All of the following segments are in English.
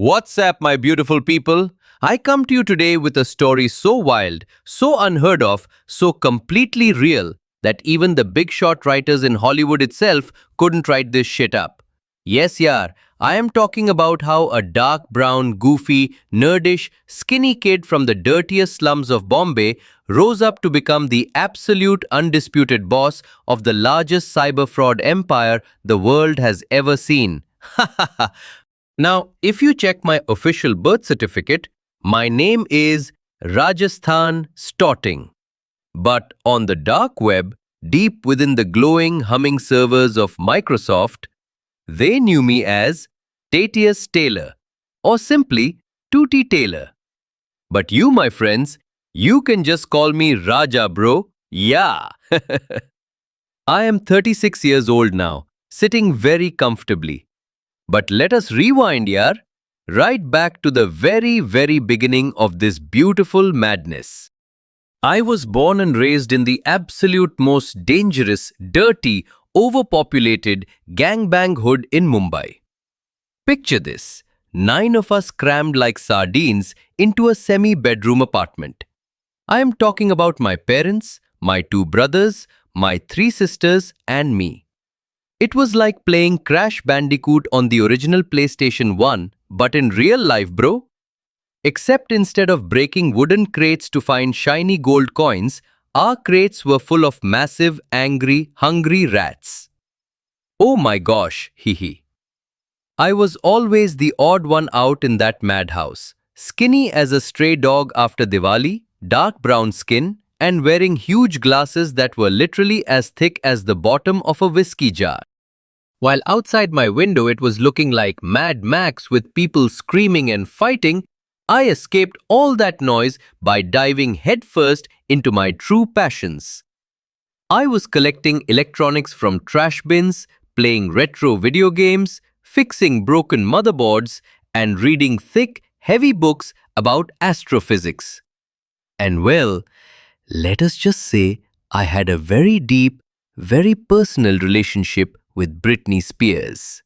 What's up, my beautiful people? I come to you today with a story so wild, so unheard of, so completely real that even the big shot writers in Hollywood itself couldn't write this shit up. Yes, yaar, I am talking about how a dark brown, goofy, nerdish, skinny kid from the dirtiest slums of Bombay rose up to become the absolute undisputed boss of the largest cyber fraud empire the world has ever seen. Now, if you check my official birth certificate, my name is Rajasthan Stotting. But on the dark web, deep within the glowing, humming servers of Microsoft, they knew me as Tatius Taylor, or simply Tootie Taylor. But you, my friends, you can just call me Raja, bro. Yeah. I am 36 years old now, sitting very comfortably. But let us rewind, yaar, right back to the very beginning of this beautiful madness. I was born and raised in the absolute most dangerous, dirty, overpopulated gangbang hood in Mumbai. Picture this, 9 of us crammed like sardines into a semi-bedroom apartment. I am talking about my parents, my 2 brothers, my 3 sisters and me. It was like playing Crash Bandicoot on the original PlayStation 1, but in real life, bro. Except instead of breaking wooden crates to find shiny gold coins, our crates were full of massive, angry, hungry rats. Oh my gosh, hee hee. I was always the odd one out in that madhouse. Skinny as a stray dog after Diwali, dark brown skin, and wearing huge glasses that were literally as thick as the bottom of a whiskey jar. While outside my window it was looking like Mad Max with people screaming and fighting, I escaped all that noise by diving headfirst into my true passions. I was collecting electronics from trash bins, playing retro video games, fixing broken motherboards, and reading thick, heavy books about astrophysics. And well, let us just say I had a very deep, very personal relationship with Britney Spears.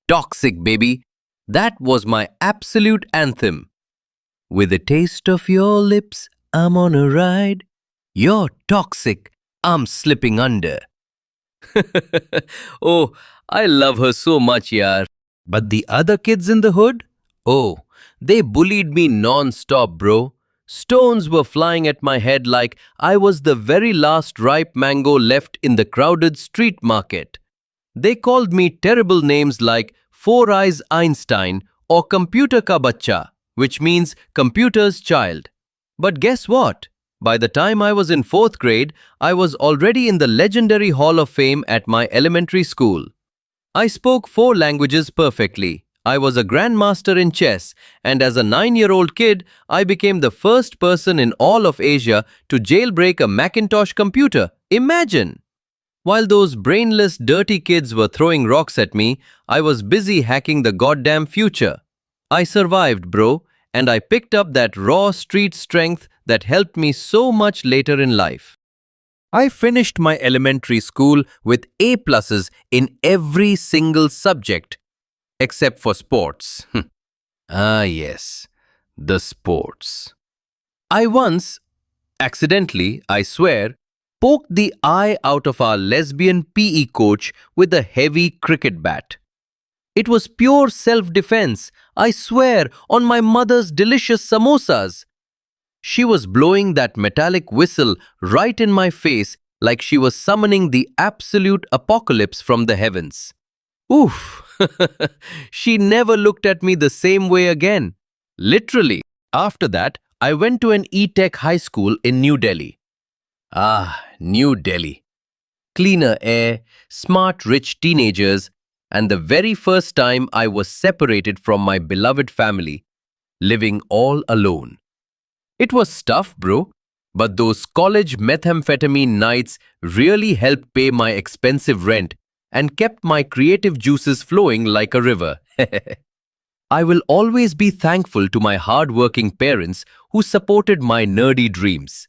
Toxic, baby. That was my absolute anthem. With a taste of your lips, I'm on a ride. You're toxic, I'm slipping under. Oh, I love her so much, yaar. But the other kids in the hood? Oh, they bullied me non-stop, bro. Stones were flying at my head like I was the very last ripe mango left in the crowded street market. They called me terrible names like Four Eyes Einstein or Computer Ka Bachcha, which means computer's child. But guess what? By the time I was in 4th grade, I was already in the legendary Hall of Fame at my elementary school. I spoke 4 languages perfectly. I was a grandmaster in chess, and as a 9-year-old kid, I became the first person in all of Asia to jailbreak a Macintosh computer. Imagine! While those brainless, dirty kids were throwing rocks at me, I was busy hacking the goddamn future. I survived, bro, and I picked up that raw street strength that helped me so much later in life. I finished my elementary school with A+s in every single subject, except for sports. Ah, yes, the sports. I once, accidentally, I swear, poked the eye out of our lesbian PE coach with a heavy cricket bat. It was pure self-defense, I swear, on my mother's delicious samosas. She was blowing that metallic whistle right in my face like she was summoning the absolute apocalypse from the heavens. Oof! She never looked at me the same way again. Literally. After that, I went to an E-Tech high school in New Delhi. Ah, New Delhi. Cleaner air, smart rich teenagers, and the very first time I was separated from my beloved family, living all alone. It was tough, bro, but those college methamphetamine nights really helped pay my expensive rent and kept my creative juices flowing like a river. I will always be thankful to my hard-working parents who supported my nerdy dreams.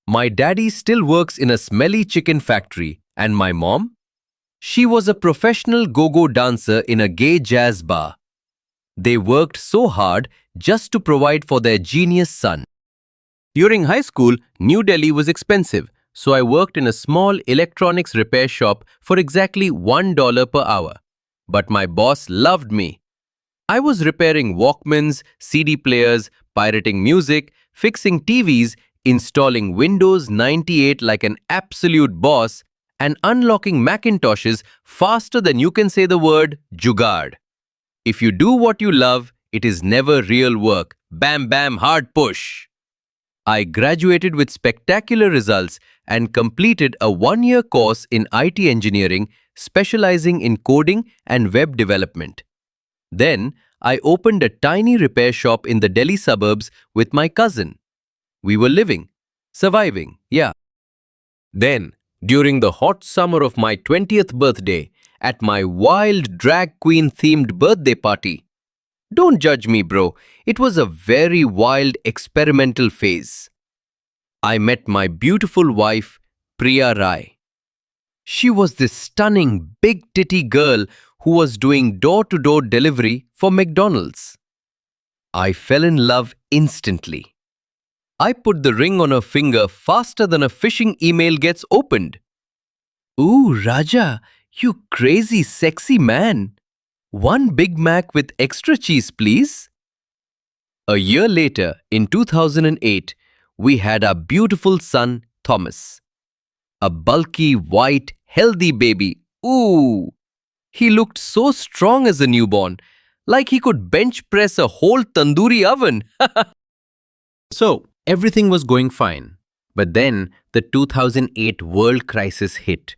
My daddy still works in a smelly chicken factory, and my mom? She was a professional go-go dancer in a gay jazz bar. They worked so hard just to provide for their genius son. During high school, New Delhi was expensive, so I worked in a small electronics repair shop for exactly $1 per hour. But my boss loved me. I was repairing Walkmans, CD players, pirating music, fixing TVs, installing Windows 98 like an absolute boss, and unlocking Macintoshes faster than you can say the word jugaad. If you do what you love, it is never real work. Bam bam hard push. I graduated with spectacular results and completed a 1 year course in IT engineering, specializing in coding and web development. Then, I opened a tiny repair shop in the Delhi suburbs with my cousin. We were living, surviving, yeah. Then, during the hot summer of my 20th birthday, at my wild drag queen themed birthday party, don't judge me, bro, it was a very wild experimental phase. I met my beautiful wife, Priya Rai. She was this stunning big titty girl who was doing door to door delivery for McDonald's. I fell in love instantly. I put the ring on her finger faster than a phishing email gets opened. Ooh, Raja, you crazy sexy man. One Big Mac with extra cheese, please. A year later, in 2008, we had our beautiful son, Thomas. A bulky, white, healthy baby. Ooh! He looked so strong as a newborn, like he could bench press a whole tandoori oven. So, everything was going fine. But then, the 2008 world crisis hit.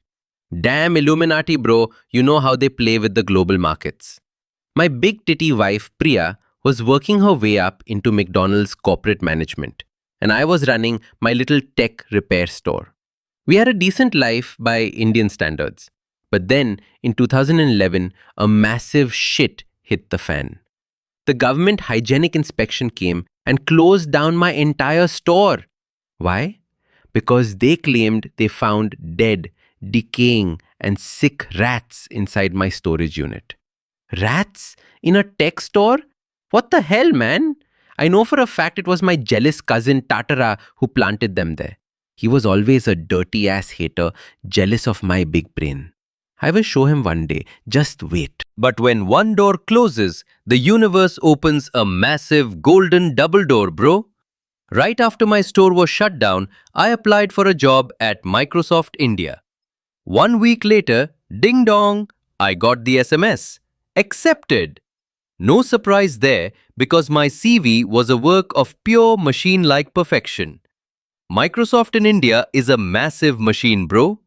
Damn Illuminati, bro, you know how they play with the global markets. My big titty wife, Priya, was working her way up into McDonald's corporate management, and I was running my little tech repair store. We had a decent life by Indian standards. But then, in 2011, a massive shit hit the fan. The government hygienic inspection came and closed down my entire store. Why? Because they claimed they found dead, decaying, and sick rats inside my storage unit. Rats? In a tech store? What the hell, man? I know for a fact it was my jealous cousin Tatara who planted them there. He was always a dirty ass hater, jealous of my big brain. I will show him one day, just wait. But when one door closes, the universe opens a massive golden double door, bro. Right after my store was shut down, I applied for a job at Microsoft India. 1 week later, ding dong, I got the SMS. Accepted. No surprise there because my CV was a work of pure machine-like perfection. Microsoft in India is a massive machine, bro.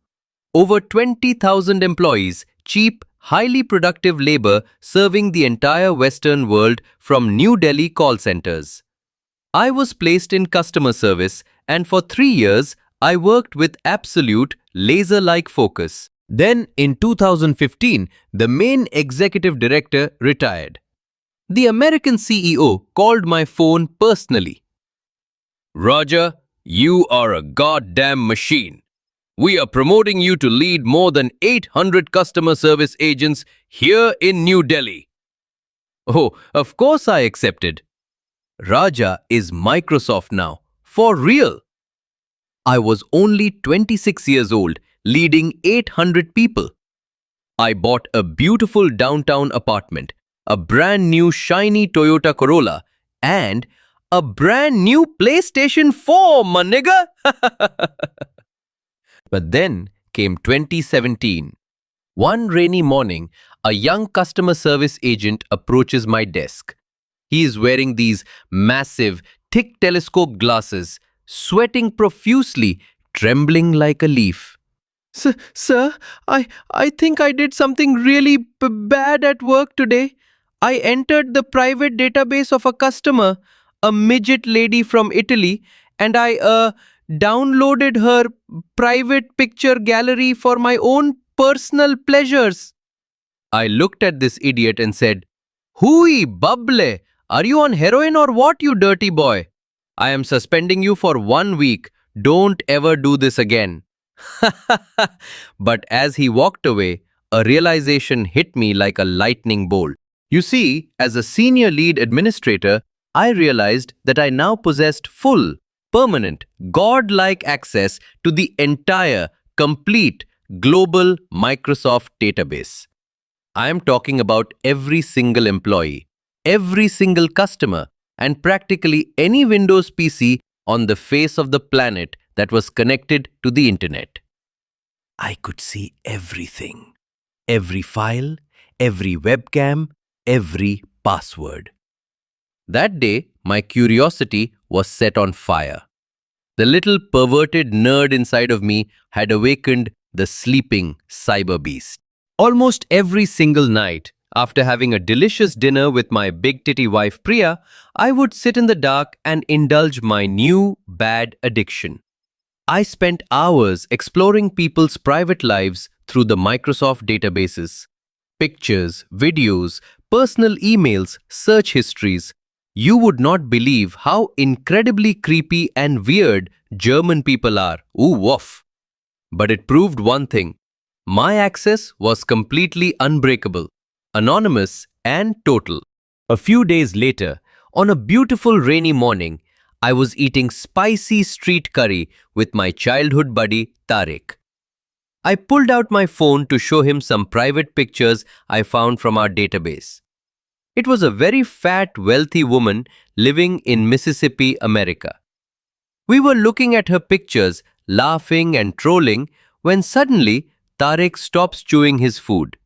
Over 20,000 employees, cheap, highly productive labor serving the entire Western world from New Delhi call centers. I was placed in customer service, and for 3 years, I worked with absolute laser-like focus. Then, in 2015, the main executive director retired. The American CEO called my phone personally. Roger, you are a goddamn machine. We are promoting you to lead more than 800 customer service agents here in New Delhi. Oh, of course I accepted. Raja is Microsoft now, for real. I was only 26 years old, leading 800 people. I bought a beautiful downtown apartment, a brand new shiny Toyota Corolla, and a brand new PlayStation 4, my nigga! But then came 2017. One rainy morning, a young customer service agent approaches my desk. He is wearing these massive, thick telescope glasses, sweating profusely, trembling like a leaf. Sir, I think I did something really bad at work today. I entered the private database of a customer, a midget lady from Italy, and I downloaded her private picture gallery for my own personal pleasures. I looked at this idiot and said, Hui bubble, are you on heroin or what, you dirty boy? I am suspending you for 1 week. Don't ever do this again. But as he walked away, a realization hit me like a lightning bolt. You see, as a senior lead administrator, I realized that I now possessed full, permanent, God-like access to the entire, complete, global Microsoft database. I am talking about every single employee, every single customer, and practically any Windows PC on the face of the planet that was connected to the internet. I could see everything, every file, every webcam, every password. That day, my curiosity was set on fire. The little perverted nerd inside of me had awakened the sleeping cyber beast. Almost every single night, after having a delicious dinner with my big titty wife Priya, I would sit in the dark and indulge my new bad addiction. I spent hours exploring people's private lives through the Microsoft databases. Pictures, videos, personal emails, search histories. You would not believe how incredibly creepy and weird German people are. Ooh, woof. But it proved one thing. My access was completely unbreakable, anonymous, and total. A few days later, on a beautiful rainy morning, I was eating spicy street curry with my childhood buddy Tariq. I pulled out my phone to show him some private pictures I found from our database. It was a very fat, wealthy woman living in Mississippi, America. We were looking at her pictures, laughing and trolling, when suddenly Tariq stops chewing his food.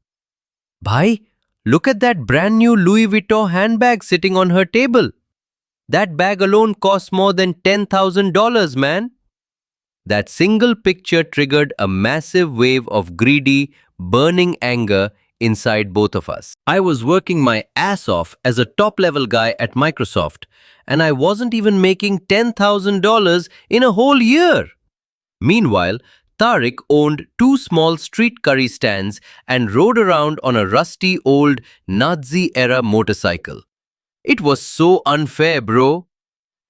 Bhai, look at that brand new Louis Vuitton handbag sitting on her table. That bag alone costs more than $10,000, man. That single picture triggered a massive wave of greedy, burning anger inside both of us. I was working my ass off as a top-level guy at Microsoft, and I wasn't even making $10,000 in a whole year. Meanwhile, Tariq owned two small street curry stands and rode around on a rusty old Nazi-era motorcycle. It was so unfair, bro.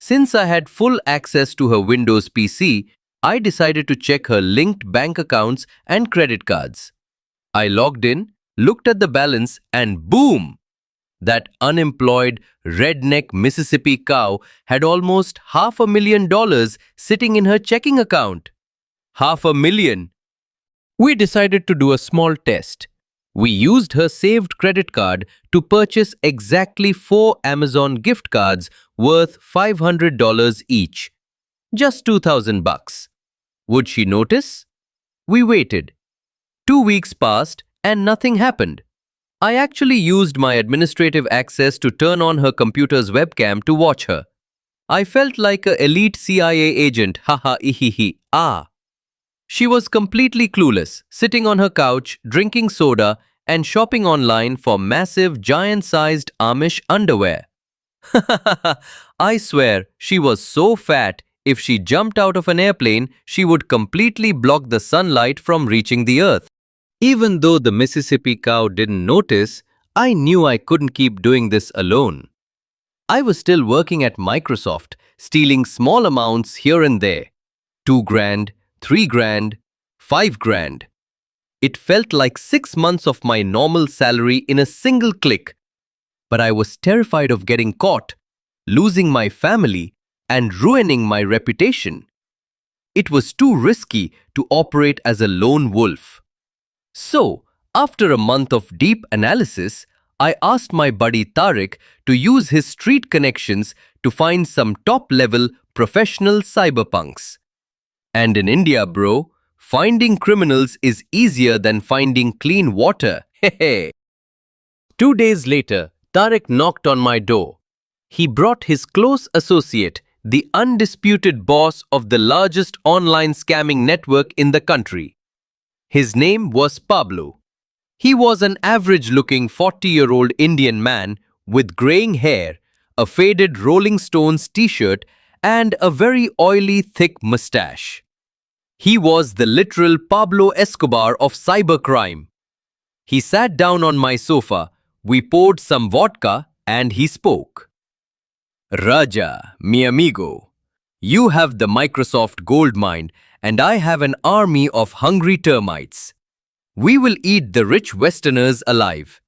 Since I had full access to her Windows PC, I decided to check her linked bank accounts and credit cards. I logged in, looked at the balance, and boom! That unemployed, redneck Mississippi cow had almost $500,000 sitting in her checking account. $500,000. We decided to do a small test. We used her saved credit card to purchase exactly 4 Amazon gift cards worth $500 each. Just $2,000. Would she notice? We waited. 2 weeks passed and nothing happened. I actually used my administrative access to turn on her computer's webcam to watch her. I felt like an elite CIA agent, haha ihihi, ah. She was completely clueless, sitting on her couch, drinking soda, and shopping online for massive, giant-sized Amish underwear. I swear, she was so fat, if she jumped out of an airplane, she would completely block the sunlight from reaching the earth. Even though the Mississippi cow didn't notice, I knew I couldn't keep doing this alone. I was still working at Microsoft, stealing small amounts here and there. 2 grand, 3 grand, 5 grand. It felt like 6 months of my normal salary in a single click. But I was terrified of getting caught, losing my family, and ruining my reputation. It was too risky to operate as a lone wolf. So, after a month of deep analysis, I asked my buddy Tariq to use his street connections to find some top-level professional cyberpunks. And in India, bro, finding criminals is easier than finding clean water. Hehe. 2 days later, Tariq knocked on my door. He brought his close associate, the undisputed boss of the largest online scamming network in the country. His name was Pablo. He was an average-looking 40-year-old Indian man with graying hair, a faded Rolling Stones t-shirt, and a very oily, thick mustache. He was the literal Pablo Escobar of cybercrime. He sat down on my sofa, we poured some vodka, and he spoke. Raja, mi amigo, you have the Microsoft gold mine, and I have an army of hungry termites. We will eat the rich Westerners alive.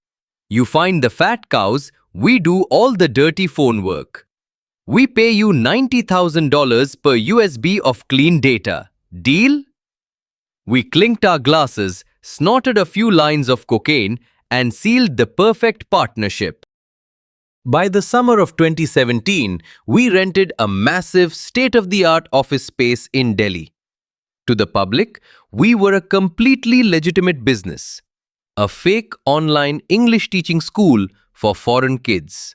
You find the fat cows, we do all the dirty phone work. We pay you $90,000 per USB of clean data. Deal? We clinked our glasses, snorted a few lines of cocaine, and sealed the perfect partnership. By the summer of 2017, we rented a massive, state-of-the-art office space in Delhi. To the public, we were a completely legitimate business, a fake online English teaching school for foreign kids.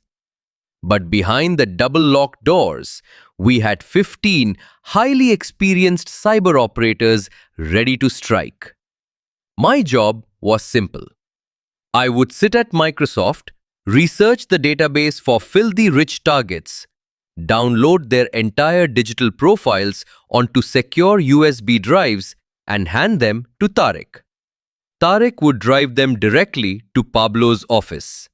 But behind the double-locked doors, we had 15 highly experienced cyber operators ready to strike. My job was simple. I would sit at Microsoft, research the database for filthy rich targets, download their entire digital profiles onto secure USB drives, and hand them to Tariq. Tariq would drive them directly to Pablo's office.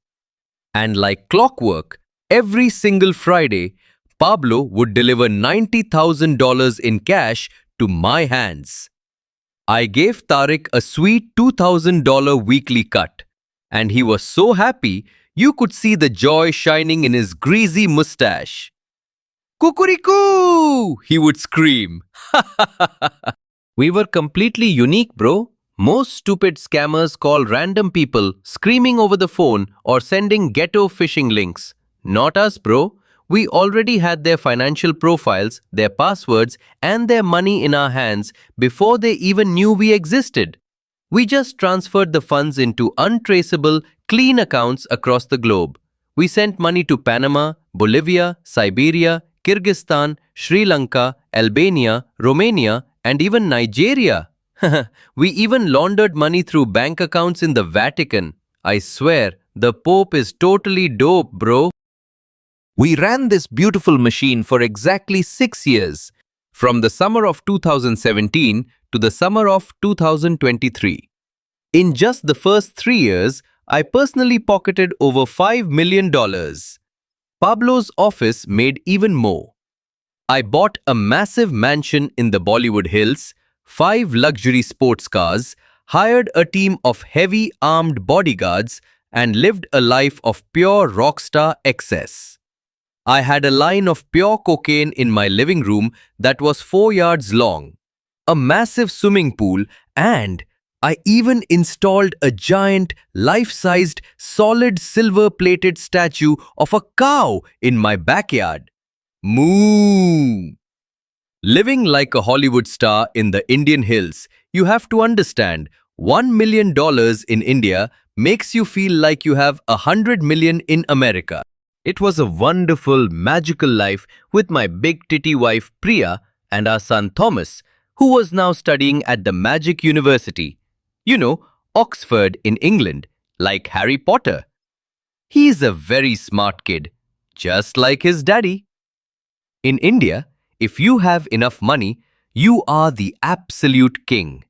And like clockwork, every single Friday, Pablo would deliver $90,000 in cash to my hands. I gave Tariq a sweet $2,000 weekly cut, and he was so happy you could see the joy shining in his greasy mustache. "Kukurikoo!" he would scream. We were completely unique, bro. Most stupid scammers call random people screaming over the phone or sending ghetto phishing links. Not us, bro. We already had their financial profiles, their passwords, and their money in our hands before they even knew we existed. We just transferred the funds into untraceable, clean accounts across the globe. We sent money to Panama, Bolivia, Siberia, Kyrgyzstan, Sri Lanka, Albania, Romania, and even Nigeria. We even laundered money through bank accounts in the Vatican. I swear, the Pope is totally dope, bro. We ran this beautiful machine for exactly 6 years, from the summer of 2017 to the summer of 2023. In just the first 3 years, I personally pocketed over $5 million. Pablo's office made even more. I bought a massive mansion in the Bollywood Hills, 5 luxury sports cars, hired a team of heavy armed bodyguards, and lived a life of pure rockstar excess. I had a line of pure cocaine in my living room that was 4 yards long, a massive swimming pool, and I even installed a giant, life-sized, solid silver-plated statue of a cow in my backyard. Moo! Living like a Hollywood star in the Indian hills, you have to understand, $1 million in India makes you feel like you have 100 million in America. It was a wonderful, magical life with my big titty wife Priya and our son Thomas, who was now studying at the Magic University. You know, Oxford in England, like Harry Potter. He's a very smart kid, just like his daddy. In India, if you have enough money, you are the absolute king.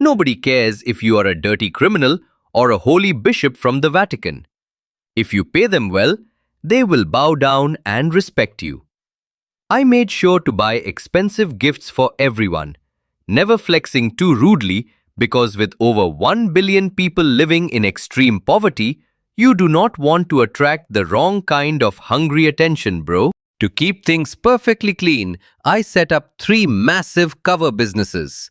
Nobody cares if you are a dirty criminal or a holy bishop from the Vatican. If you pay them well, they will bow down and respect you. I made sure to buy expensive gifts for everyone, never flexing too rudely because with over 1 billion people living in extreme poverty, you do not want to attract the wrong kind of hungry attention, bro. To keep things perfectly clean, I set up 3 massive cover businesses.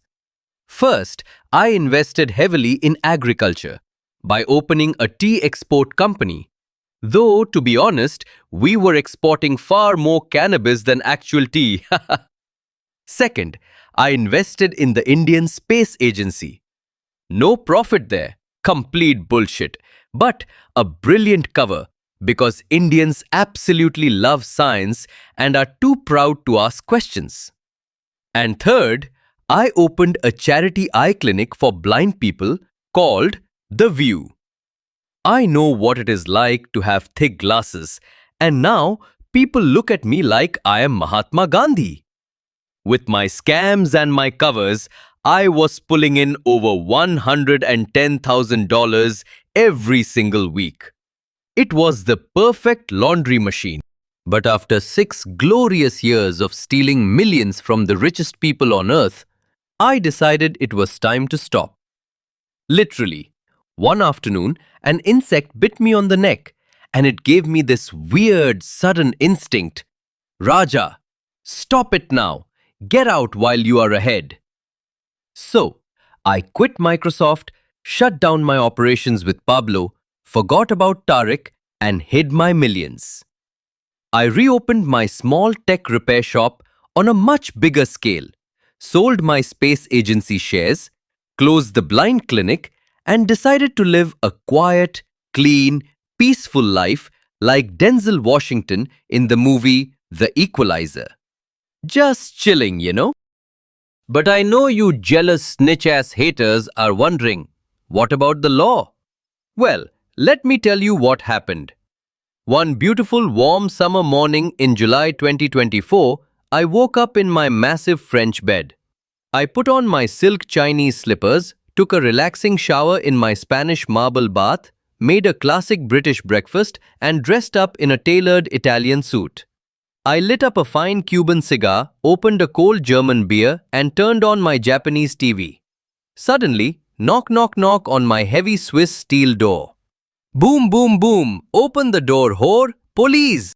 First, I invested heavily in agriculture by opening a tea export company. Though, to be honest, we were exporting far more cannabis than actual tea. Second, I invested in the Indian Space Agency. No profit there, complete bullshit, but a brilliant cover because Indians absolutely love science and are too proud to ask questions. And third, I opened a charity eye clinic for blind people called The View. I know what it is like to have thick glasses, and now people look at me like I am Mahatma Gandhi. With my scams and my covers, I was pulling in over $110,000 every single week. It was the perfect laundry machine. But after 6 glorious years of stealing millions from the richest people on earth, I decided it was time to stop. Literally, One afternoon, an insect bit me on the neck, and it gave me this weird, sudden instinct. Raja, stop it now. Get out while you are ahead. So, I quit Microsoft, shut down my operations with Pablo, forgot about Tariq, and hid my millions. I reopened my small tech repair shop on a much bigger scale, sold my space agency shares, closed the blind clinic, and decided to live a quiet, clean, peaceful life like Denzel Washington in the movie The Equalizer. Just chilling. But I know you jealous snitch-ass haters are wondering, what about the law? Well, let me tell you what happened. One beautiful warm summer morning in July 2024, I woke up in my massive French bed. I put on my silk Chinese slippers, took a relaxing shower in my Spanish marble bath, made a classic British breakfast, and dressed up in a tailored Italian suit. I lit up a fine Cuban cigar, opened a cold German beer, and turned on my Japanese TV. Suddenly, knock knock knock on my heavy Swiss steel door. Boom boom boom, open the door, whore, police!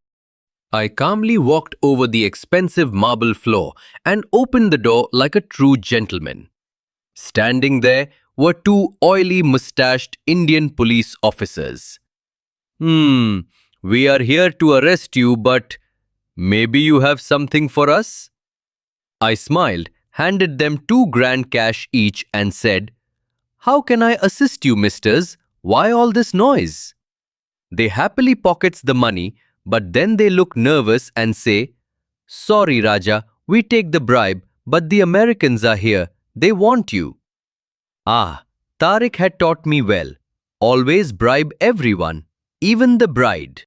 I calmly walked over the expensive marble floor and opened the door like a true gentleman. Standing there were two oily mustached Indian police officers. We are here to arrest you, but maybe you have something for us? I smiled, handed them 2 grand cash each and said, "How can I assist you, misters? Why all this noise?" They happily pockets the money, but then they look nervous and say, "Sorry, Raja, we take the bribe, but the Americans are here. They want you." Ah, Tariq had taught me well. Always bribe everyone, even the bride.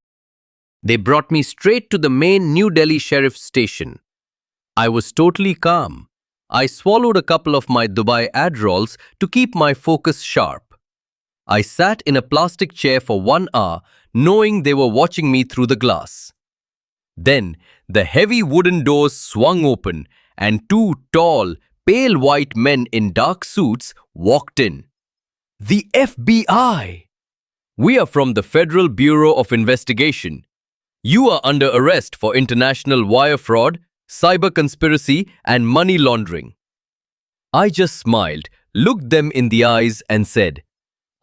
They brought me straight to the main New Delhi Sheriff station. I was totally calm. I swallowed a couple of my Dubai Adderalls to keep my focus sharp. I sat in a plastic chair for 1 hour, knowing they were watching me through the glass. Then, the heavy wooden doors swung open, and two tall, pale white men in dark suits walked in. The FBI! "We are from the Federal Bureau of Investigation. You are under arrest for international wire fraud, cyber conspiracy, and money laundering." I just smiled, looked them in the eyes, and said,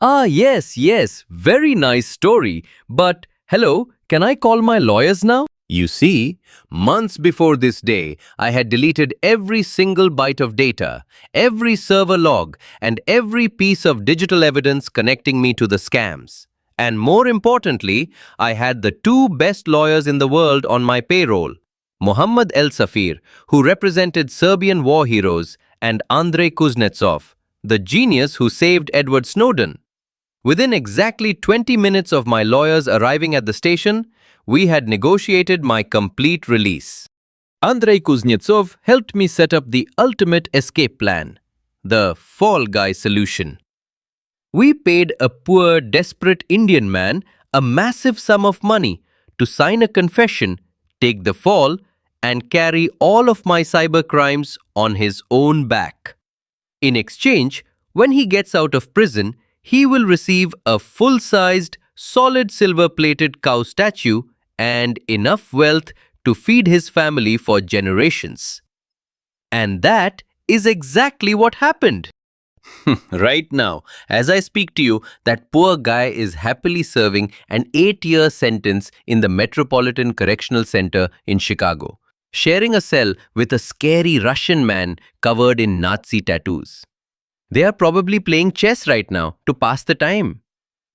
"Ah, yes, very nice story. But, hello, can I call my lawyers now?" You see, months before this day, I had deleted every single byte of data, every server log, and every piece of digital evidence connecting me to the scams. And more importantly, I had the two best lawyers in the world on my payroll. Mohammad El Safir, who represented Serbian war heroes, and Andrei Kuznetsov, the genius who saved Edward Snowden. Within exactly 20 minutes of my lawyers arriving at the station, we had negotiated my complete release. Andrei Kuznetsov helped me set up the ultimate escape plan, the Fall Guy solution. We paid a poor, desperate Indian man a massive sum of money to sign a confession, take the fall, and carry all of my cyber crimes on his own back. In exchange, when he gets out of prison, he will receive a full-sized, solid silver-plated cow statue and enough wealth to feed his family for generations. And that is exactly what happened. Right now, as I speak to you, that poor guy is happily serving an 8-year sentence in the Metropolitan Correctional Center in Chicago, sharing a cell with a scary Russian man covered in Nazi tattoos. They are probably playing chess right now to pass the time.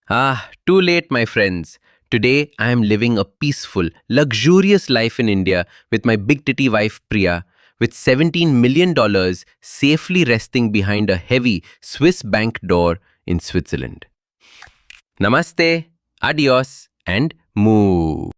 Ah, too late, my friends. Today, I am living a peaceful, luxurious life in India with my big titty wife Priya, with $17 million safely resting behind a heavy Swiss bank door in Switzerland. Namaste, adios, and moo.